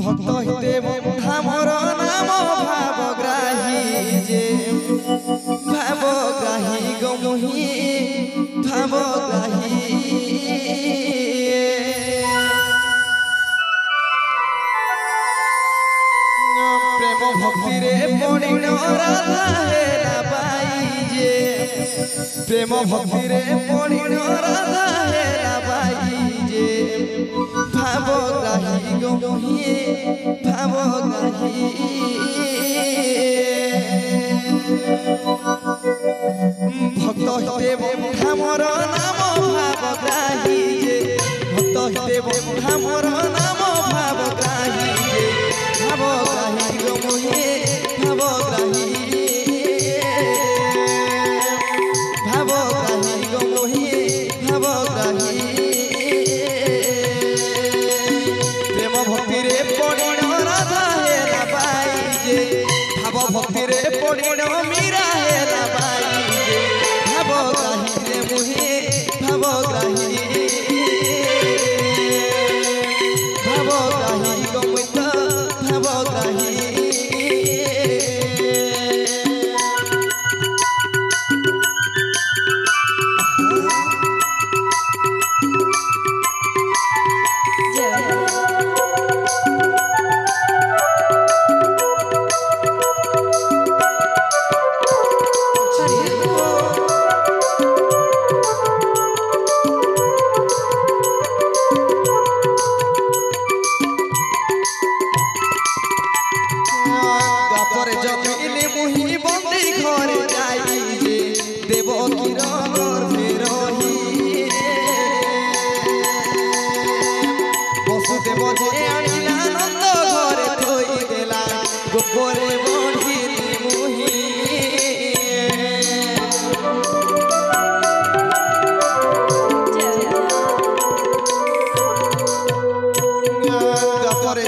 ভক্ত হিতে বন্ধামর নাম ভাবগ্রাহী যে ভাবগ্রাহী গমহি ভাবগ্রাহী প্রেম ভক্তিরে পড়িণ রাধা হেলা পাই যে প্রেম ভক্তিরে পড়িণ রাধা হেলা পাই যে ভাবগ্রাহী গমহি ভাবগ্রাহী ভক্ত হিতে বন্ধামর নাম ভাবগ্রাহী যে ভক্ত হিতে বন্ধামর নাম ভাবগ্রাহী যে ভাবগ্রাহী গমহি ভাবগ্রাহী ভাবগ্রাহী গমহি ভাবগ্রাহী প্রেম ভক্তিরে পড়িণ রাধা হেলা পাই যে ভাব ভক্তিরে পড়িণ মীরা হেলা পাই যে ভাবগ্রাহী রে মুহে ভাবগ্রাহী ভাবগ্রাহী গমিত ভাবগ্রাহী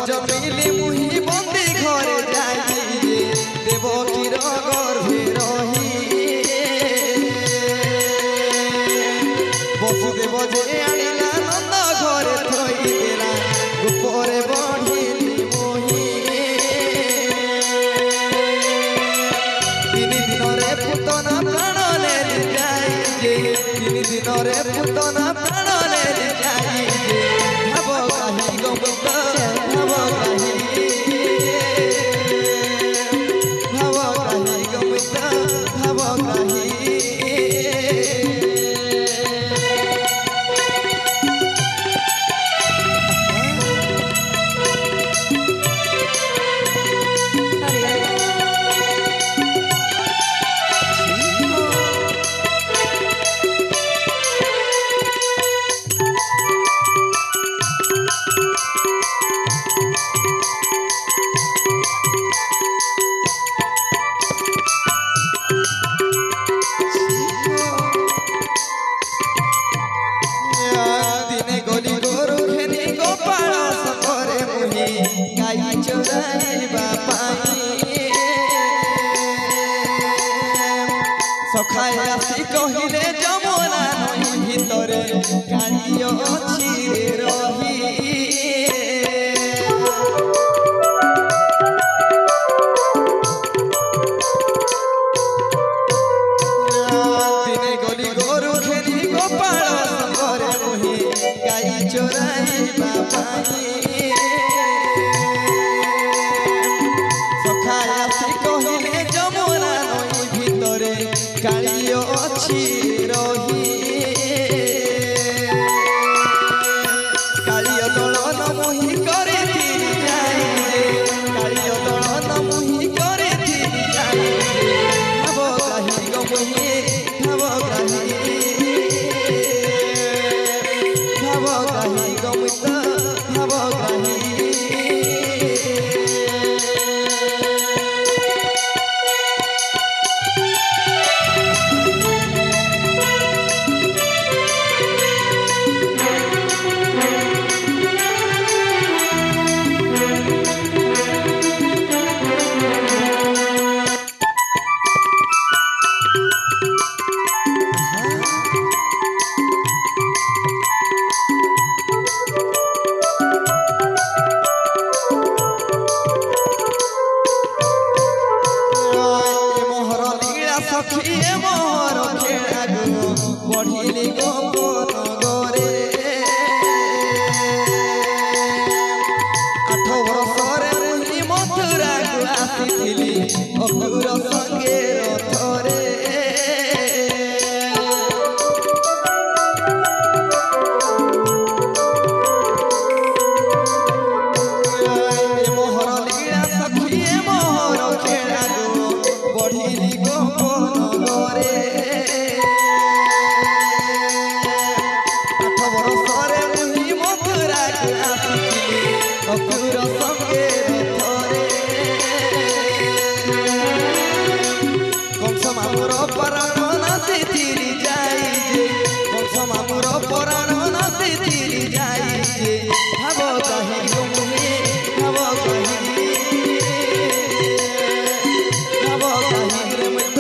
জমিলে মুহি বন্দি ঘরে যাই দেবকীর গর্ভে রহি বসুদেব যে আনিলা নন্দ ঘরে থই দেলা গোপরে বঢ়িলি মোহি তিন দিনরে পুতনা প্রাণ নেলি যাই যে তিন দিনরে পুতনা প্রাণ নেলি যাই যে ভাবগ্রাহী গমিত ভাবগ্রাহী ভাবগ্রাহী গমিত ভাবগ্রাহী সখায় আসি কহিলে যমুনা নই ভিতরে কালী অছি রহি দিনে গলি গরু খেলি গোপাল সঙ্গরে মোহি গাই চোরাইবা পাই সখায় আসি কহিলে যমুনা নই ভিতরে কালী অছি রহি কালী দলন মোহি করে তিনি যাই কালী দলন মোহি করে তিনি যাই ভাবগ্রাহী গমহি ভাবগ্রাহী ভাবগ্রাহী গমিত ভাব बढ़िली गोपन गरे 8 वर्षरे मुई मथुरा को आसीथिली अकुर संगे रथरे मोहर लीला सखिए मोहर खेला गो बढ़िली गोपन गरे 8 वर्षरे मुई मथुरा को आसीथिली अकुर संगे रथरे कंस मामुर पराण नासिथिली जाई जे कंस मामुर पराण नासिथिली जाई जे भाव कहि गो मुहे भाव कहि रे मत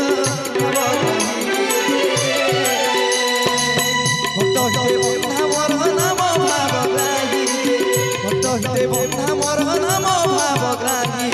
भाव कहि भक्त हिते बंधा मोर नाम भाव ग्राही भक्त हिते बंधा मोर नाम भाव ग्राही